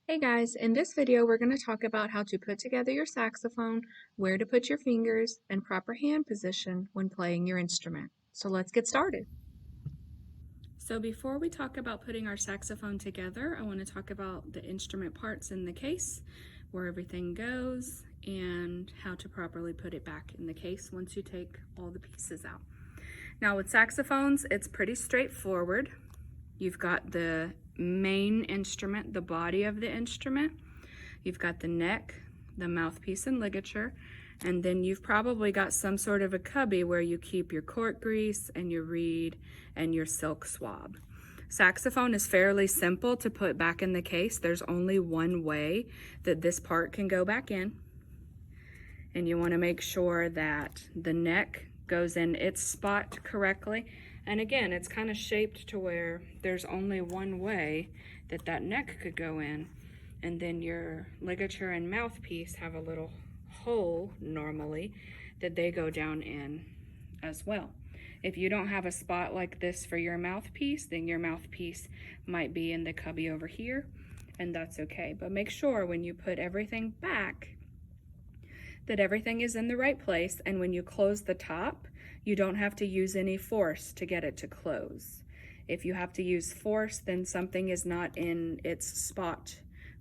Hey guys, in this video we're going to talk about how to put together your saxophone, where to put your fingers, and proper hand position when playing your instrument. So let's get started. So before we talk about putting our saxophone together, I want to talk about the instrument parts in the case, where everything goes, and how to properly put it back in the case once you take all the pieces out. Now with saxophones, it's pretty straightforward. You've got the main instrument, the body of the instrument. You've got the neck, the mouthpiece and ligature, and then you've probably got some sort of a cubby where you keep your cork grease and your reed and your silk swab. Saxophone is fairly simple to put back in the case. There's only one way that this part can go back in, and you want to make sure that the neck goes in its spot correctly. And again, it's kind of shaped to where there's only one way that that neck could go in, and then your ligature and mouthpiece have a little hole normally that they go down in as well. If you don't have a spot like this for your mouthpiece, then your mouthpiece might be in the cubby over here, and that's okay. But make sure when you put everything back that everything is in the right place, and when you close the top, you don't have to use any force to get it to close. If you have to use force, then something is not in its spot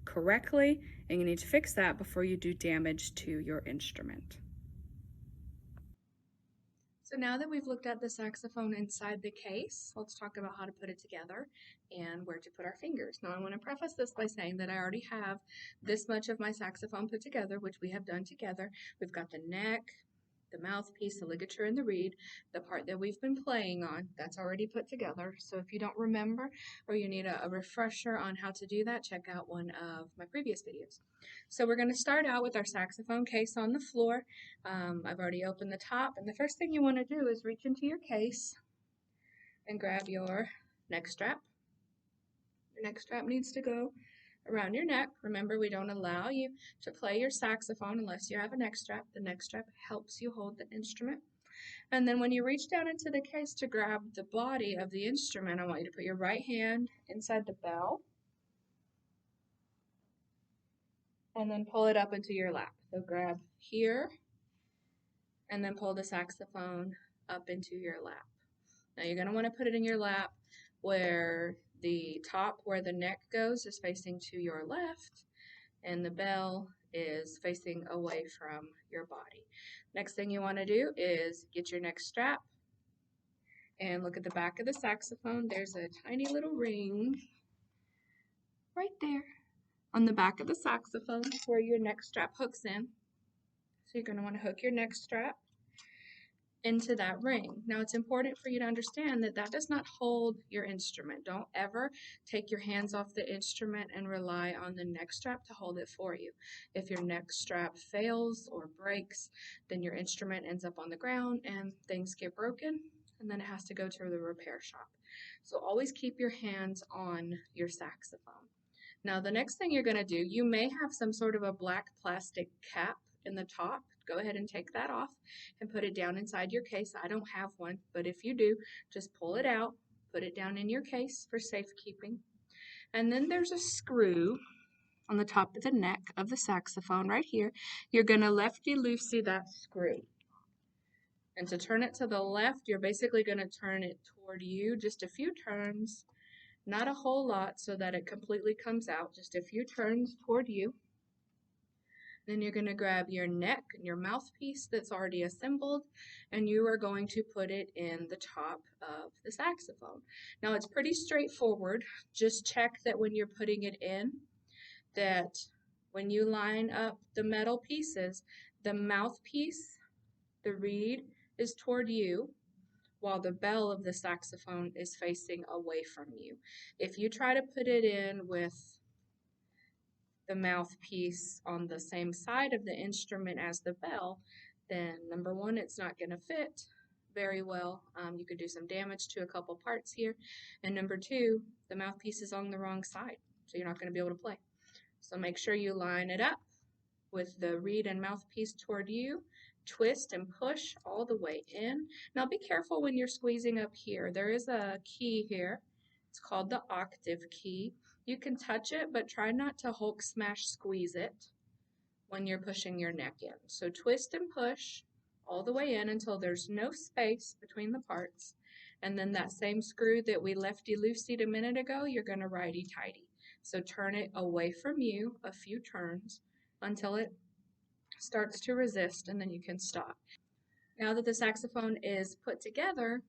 correctly, and you need to fix that before you do damage to your instrument. So now that we've looked at the saxophone inside the case, let's talk about how to put it together and where to put our fingers. Now I want to preface this by saying that I already have this much of my saxophone put together, which we have done together. We've got the neck, the mouthpiece, the ligature, and the reed, the part that we've been playing on, that's already put together. So if you don't remember or you need a refresher on how to do that, check out one of my previous videos. So we're going to start out with our saxophone case on the floor. I've already opened the top, and the first thing you want to do is reach into your case and grab your neck strap. Your neck strap needs to go around your neck. Remember, we don't allow you to play your saxophone unless you have a neck strap. The neck strap helps you hold the instrument. And then when you reach down into the case to grab the body of the instrument, I want you to put your right hand inside the bell and then pull it up into your lap. So grab here and then pull the saxophone up into your lap. Now you're going to want to put it in your lap where the top where the neck goes is facing to your left and the bell is facing away from your body. Next thing you want to do is get your neck strap and look at the back of the saxophone. There's a tiny little ring right there on the back of the saxophone where your neck strap hooks in. So you're going to want to hook your neck strap into that ring. Now it's important for you to understand that that does not hold your instrument. Don't ever take your hands off the instrument and rely on the neck strap to hold it for you. If your neck strap fails or breaks, then your instrument ends up on the ground and things get broken, and then it has to go to the repair shop. So always keep your hands on your saxophone. Now the next thing you're going to do, you may have some sort of a black plastic cap in the top. Go ahead and take that off and put it down inside your case. I don't have one, but if you do, just pull it out, put it down in your case for safekeeping. And then there's a screw on the top of the neck of the saxophone right here. You're going to lefty-loosey that screw. And to turn it to the left, you're basically going to turn it toward you just a few turns, not a whole lot so that it completely comes out, just a few turns toward you. Then you're going to grab your neck and your mouthpiece that's already assembled, and you are going to put it in the top of the saxophone. Now it's pretty straightforward. Just check that when you're putting it in, that when you line up the metal pieces, the mouthpiece, the reed, is toward you, while the bell of the saxophone is facing away from you. If you try to put it in with the mouthpiece on the same side of the instrument as the bell, then number one, it's not going to fit very well. You could do some damage to a couple parts here. And number two, the mouthpiece is on the wrong side, so you're not going to be able to play. So make sure you line it up with the reed and mouthpiece toward you. Twist and push all the way in. Now be careful when you're squeezing up here. There is a key here It's called the octave key. You can touch it, but try not to Hulk smash squeeze it when you're pushing your neck in. So twist and push all the way in until there's no space between the parts. And then that same screw that we lefty-looseyed a minute ago, you're going to righty-tighty. So turn it away from you a few turns until it starts to resist, and then you can stop. Now that the saxophone is put together,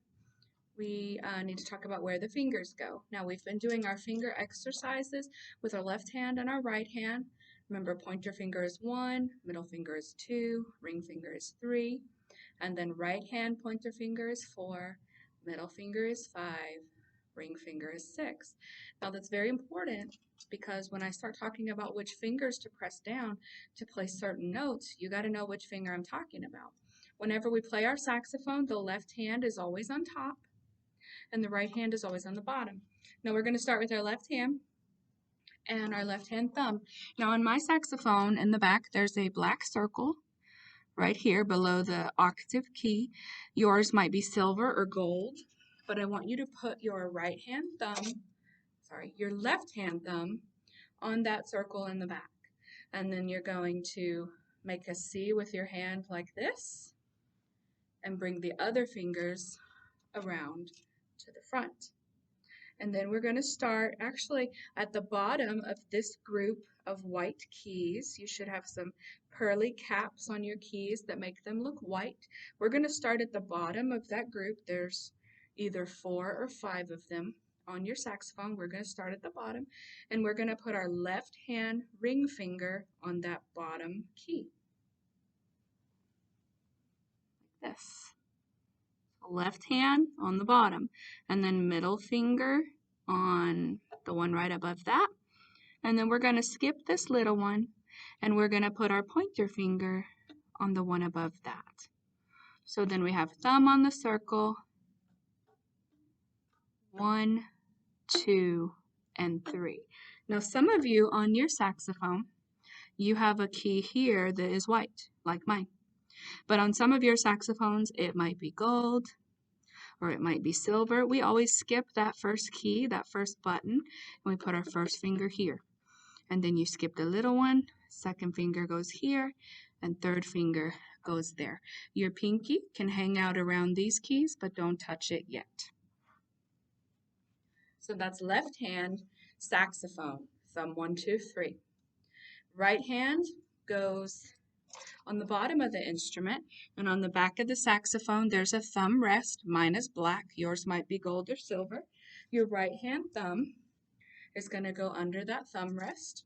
we need to talk about where the fingers go. Now we've been doing our finger exercises with our left hand and our right hand. Remember, pointer finger is 1, middle finger is 2, ring finger is 3, and then right hand pointer finger is 4, middle finger is 5, ring finger is 6. Now that's very important because when I start talking about which fingers to press down to play certain notes, you got to know which finger I'm talking about. Whenever we play our saxophone, the left hand is always on top and the right hand is always on the bottom. Now we're going to start with our left hand and our left hand thumb. Now on my saxophone in the back, there's a black circle right here below the octave key. Yours might be silver or gold, but I want you to put your your left hand thumb on that circle in the back. And then you're going to make a C with your hand like this and bring the other fingers around to the front. And then we're going to start actually at the bottom of this group of white keys. You should have some pearly caps on your keys that make them look white. We're going to start at the bottom of that group. There's either 4 or 5 of them on your saxophone. We're going to start at the bottom, and we're going to put our left hand ring finger on that bottom key. Like this. Left hand on the bottom, and then middle finger on the one right above that. And then we're going to skip this little one, and we're going to put our pointer finger on the one above that. So then we have thumb on the circle, 1, 2, and 3. Now some of you on your saxophone, you have a key here that is white, like mine. But on some of your saxophones, it might be gold, or it might be silver. We always skip that first key, that first button, and we put our first finger here. And then you skip the little one, second finger goes here, and third finger goes there. Your pinky can hang out around these keys, but don't touch it yet. So that's left hand saxophone, thumb 1, 2, 3. Right hand goes on the bottom of the instrument, and on the back of the saxophone there's a thumb rest. Mine is black, yours might be gold or silver. Your right hand thumb is going to go under that thumb rest,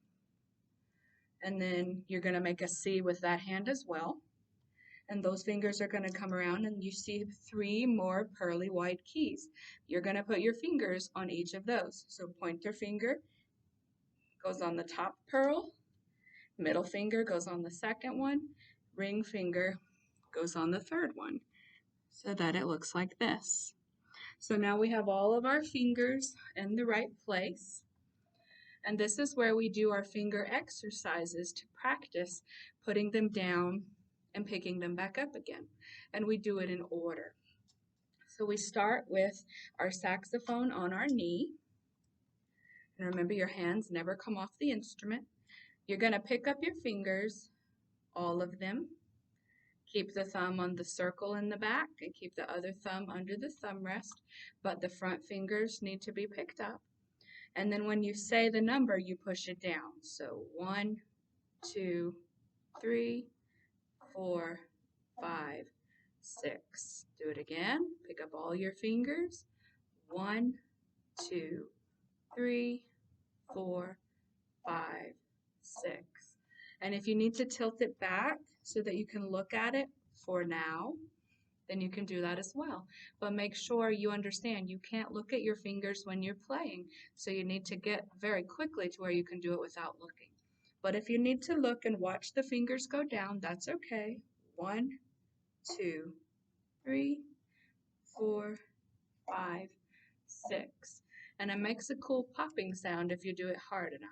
and then you're going to make a C with that hand as well, and those fingers are going to come around, and you see 3 more pearly white keys. You're going to put your fingers on each of those. So pointer finger goes on the top pearl, middle finger goes on the second one, ring finger goes on the third one, so that it looks like this. So now we have all of our fingers in the right place, and this is where we do our finger exercises to practice putting them down and picking them back up again, and we do it in order. So we start with our saxophone on our knee, and remember your hands never come off the instrument. You're going to pick up your fingers, all of them. Keep the thumb on the circle in the back and keep the other thumb under the thumb rest, but the front fingers need to be picked up. And then when you say the number, you push it down. So 1, 2, 3, 4, 5, 6. Do it again. Pick up all your fingers. 1, 2, 3, 4, 5, 6. And if you need to tilt it back so that you can look at it for now, then you can do that as well. But make sure you understand you can't look at your fingers when you're playing, so you need to get very quickly to where you can do it without looking. But if you need to look and watch the fingers go down, that's okay. 1, 2, 3, 4, 5, 6. And it makes a cool popping sound if you do it hard enough.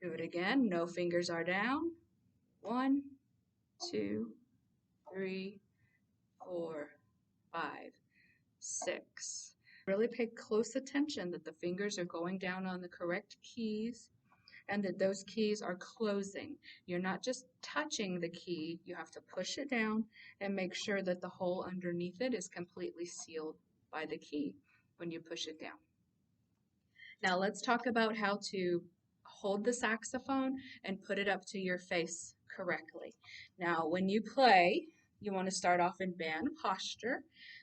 Do it again. No fingers are down. 1, 2, 3, 4, 5, 6. Really pay close attention that the fingers are going down on the correct keys and that those keys are closing. You're not just touching the key, you have to push it down and make sure that the hole underneath it is completely sealed by the key when you push it down. Now let's talk about how to hold the saxophone and put it up to your face correctly. Now when you play, you want to start off in band posture.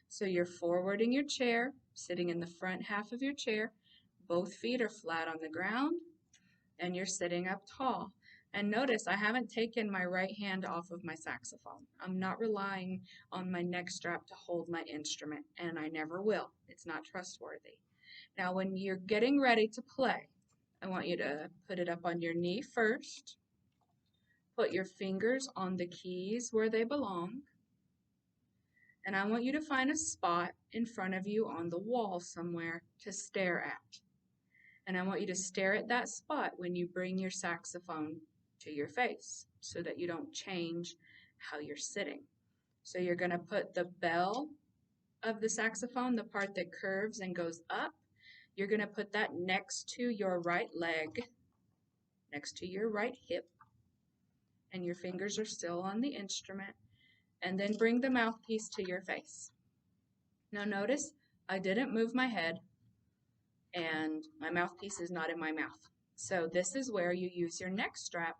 So you're forward in your chair, sitting in the front half of your chair. Both feet are flat on the ground and you're sitting up tall. And notice I haven't taken my right hand off of my saxophone. I'm not relying on my neck strap to hold my instrument, and I never will. It's not trustworthy. Now when you're getting ready to play, I want you to put it up on your knee first. Put your fingers on the keys where they belong. And I want you to find a spot in front of you on the wall somewhere to stare at. And I want you to stare at that spot when you bring your saxophone to your face so that you don't change how you're sitting. So you're going to put the bell of the saxophone, the part that curves and goes up, you're going to put that next to your right leg, next to your right hip, and your fingers are still on the instrument, and then bring the mouthpiece to your face. Now notice I didn't move my head and my mouthpiece is not in my mouth. So this is where you use your neck strap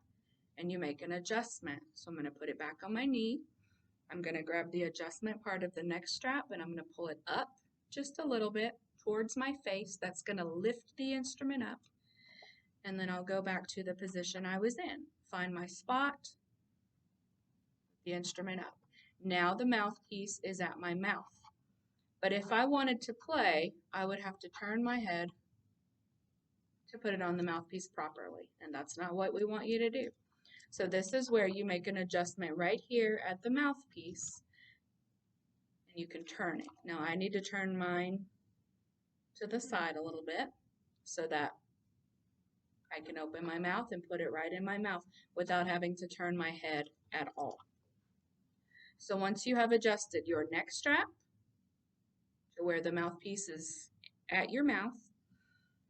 and you make an adjustment. So I'm going to put it back on my knee. I'm going to grab the adjustment part of the neck strap and I'm going to pull it up just a little bit towards my face. That's going to lift the instrument up. And then I'll go back to the position I was in. Find my spot, the instrument up. Now the mouthpiece is at my mouth. But if I wanted to play, I would have to turn my head to put it on the mouthpiece properly. And that's not what we want you to do. So this is where you make an adjustment right here at the mouthpiece. And you can turn it. Now I need to turn mine to the side a little bit so that I can open my mouth and put it right in my mouth without having to turn my head at all. So once you have adjusted your neck strap to where the mouthpiece is at your mouth,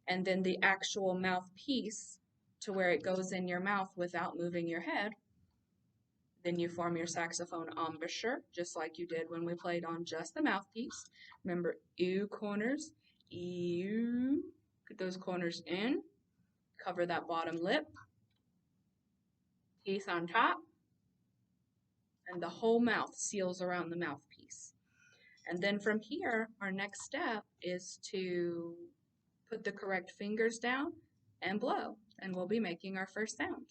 and then the actual mouthpiece to where it goes in your mouth without moving your head, then you form your saxophone embouchure, just like you did when we played on just the mouthpiece. Remember, ew corners, ew. Put those corners in, cover that bottom lip, teeth on top, and the whole mouth seals around the mouthpiece. And then from here, our next step is to put the correct fingers down and blow, and we'll be making our first sound.